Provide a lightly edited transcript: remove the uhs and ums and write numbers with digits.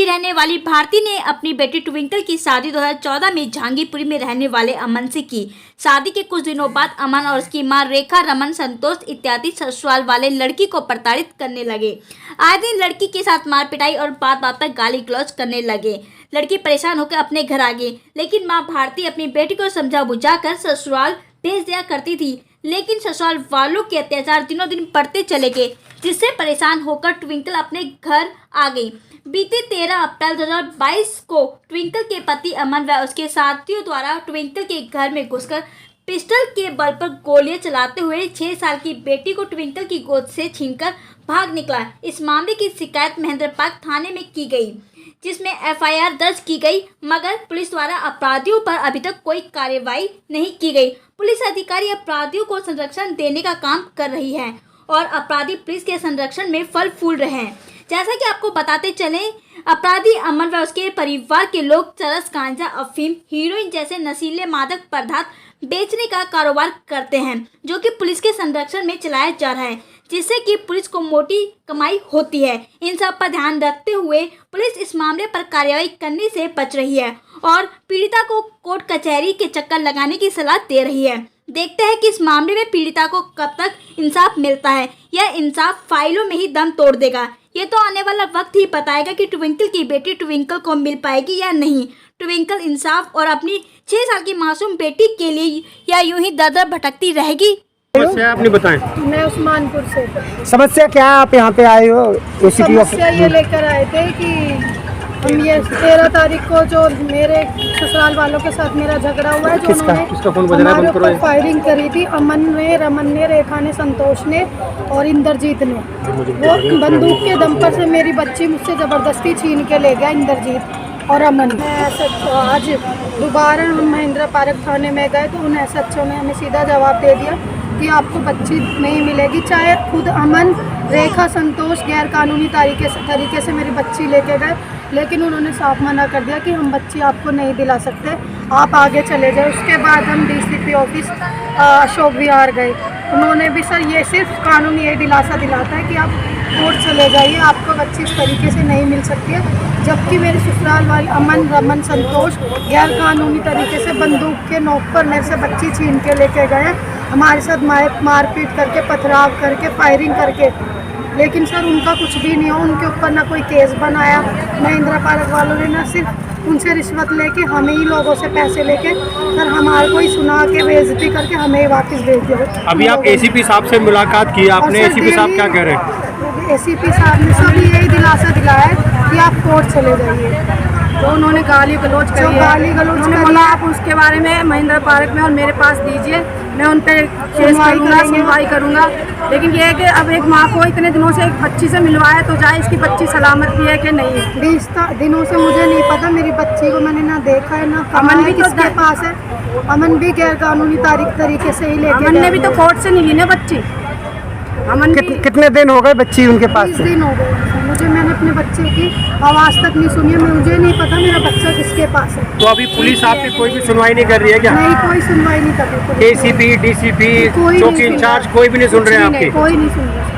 की रहने वाली भारती ने अपनी बेटी ट्विंकल की शादी 2014 में जहांगीरपुरी में रहने वाले अमन से की। शादी के कुछ दिनों बाद अमन और उसकी मां रेखा, रमन, संतोष इत्यादि ससुराल वाले लड़की को प्रताड़ित करने लगे। आए दिन लड़की के साथ मार पिटाई और बात बात पर गाली गलौज करने लगे। लड़की परेशान होकर अपने घर आ गई, लेकिन मां भारती अपनी बेटी को समझा बुझाकर ससुराल भेज दिया करती थी। लेकिन ससुराल वालों के अत्याचार दिनों दिन बढ़ते चले गए, जिससे परेशान होकर ट्विंकल अपने घर आ गई। बीते 13 अप्रैल 2022 को ट्विंकल के पति अमन व उसके साथियों द्वारा ट्विंकल के घर में घुसकर पिस्टल के बल पर गोलियां चलाते हुए 6 साल की बेटी को ट्विंकल की गोद से छीनकर भाग निकला। इस मामले की शिकायत महेंद्र पार्क थाने में की गई, जिसमें एफआईआर दर्ज की गई, मगर पुलिस द्वारा अपराधियों पर अभी तक कोई कार्रवाई नहीं की गई। पुलिस अधिकारी अपराधियों को संरक्षण देने का काम कर रही है और अपराधी पुलिस के संरक्षण में फल फूल रहे हैं। जैसा कि आपको बताते चले, अपराधी अमन व उसके परिवार के लोग चरस, गांजा, अफीम, हीरोइन जैसे नशीले मादक पदार्थ बेचने का कारोबार करते हैं, जो कि पुलिस के संरक्षण में चलाया जा रहा है, जिससे कि पुलिस को मोटी कमाई होती है। इन सब पर ध्यान रखते हुए पुलिस इस मामले पर कार्रवाई करने से बच रही है और पीड़िता को कोर्ट कचहरी के चक्कर लगाने की सलाह दे रही है। देखते हैं कि इस मामले में पीड़िता को कब तक इंसाफ मिलता है। यह इंसाफ फाइलों में ही दम तोड़ देगा। ये तो आने वाला वक्त ही बताएगा कि ट्विंकल की बेटी ट्विंकल को मिल पाएगी या नहीं। ट्विंकल इंसाफ और अपनी 6 साल की मासूम बेटी के लिए या यूं ही दर-दर भटकती रहेगी। समस्या आपने बताएं। मैं उस्मानपुर से। समस्या क्या है, आप यहाँ पे आए हो? समस्या ये लेकर आए थे कि हम ये 13 तारीख को जो मेरे ससुराल वालों के साथ मेरा झगड़ा हुआ है, जो उन्होंने हमारे ऊपर फायरिंग करी थी, अमन ने, रमन ने, रेखा ने, संतोष ने और इंद्रजीत ने। वो बंदूक के दम पर से मेरी बच्ची मुझसे ज़बरदस्ती छीन के ले गया, इंद्रजीत और अमन। आज दोबारा हम महेंद्र पार्क थाने में गए तो उन एसएचओ ने हमें सीधा जवाब दे दिया कि आपको बच्ची नहीं मिलेगी। चाहे खुद अमन, रेखा, संतोष गैर कानूनी तरीके से मेरी बच्ची लेके गए, लेकिन उन्होंने साफ मना कर दिया कि हम बच्ची आपको नहीं दिला सकते, आप आगे चले जाए। उसके बाद हम डीसीपी ऑफिस अशोक विहार गए। उन्होंने भी सर ये सिर्फ कानून ये दिलासा दिलाता है कि आप कोर्ट चले जाइए, आपको बच्ची इस तरीके से नहीं मिल सकती है। जबकि मेरे ससुराल वाले अमन, रमन, संतोष गैर कानूनी तरीके से बंदूक के नोक पर मेरे से बच्ची छीन के लेके गए, हमारे साथ मारपीट करके, पथराव करके, फायरिंग करके। लेकिन सर उनका कुछ भी नहीं हो, उनके ऊपर ना कोई केस बनाया। महेंद्र पार्क वालों ने ना सिर्फ उनसे रिश्वत लेके हमें ही लोगों से पैसे लेके सर हमारे को ही सुना के बेइज्जती करके हमें ही वापस भेज दिया। अभी आप एसीपी साहब से मुलाकात की आपने, एसीपी साहब क्या कह रहे हैं? एसीपी साहब ने सब यही दिलासा दिलाया है कि आप कोर्ट चले जाइए। तो उन्होंने गाली गलौज करी है। उन्होंने बोला आप उसके बारे में महेंद्र पार्क में और मेरे पास दीजिए, मैं उन पर केस करूँगा, सुनवाई करूँगा। लेकिन ये है कि अब एक माँ को इतने दिनों से एक बच्ची से मिलवाया तो जाए इसकी बच्ची सलामत भी है कि नहीं है। 20 दिनों से मुझे नहीं पता, मेरी बच्ची को मैंने ना देखा है ना। अमन भी किसके पास है? अमन भी गैर कानूनी तरीके से ही लेके। अमन ने भी तो कोर्ट से नहीं ली ना बच्ची। अमन कितने दिन हो गए बच्ची उनके पास? 20 दिन हो गए मुझे। मैंने अपने बच्चे की आवाज़ तक नहीं सुनी है, मुझे नहीं पता मेरा बच्चा किसके पास है। तो अभी पुलिस आपकी कोई भी सुनवाई नहीं कर रही है क्या? नहीं, कोई सुनवाई नहीं कर रही। एसीपी, डीसीपी, चौकी इंचार्ज कोई भी नहीं सुन रहे हैं आपके? कोई नहीं सुन रहा।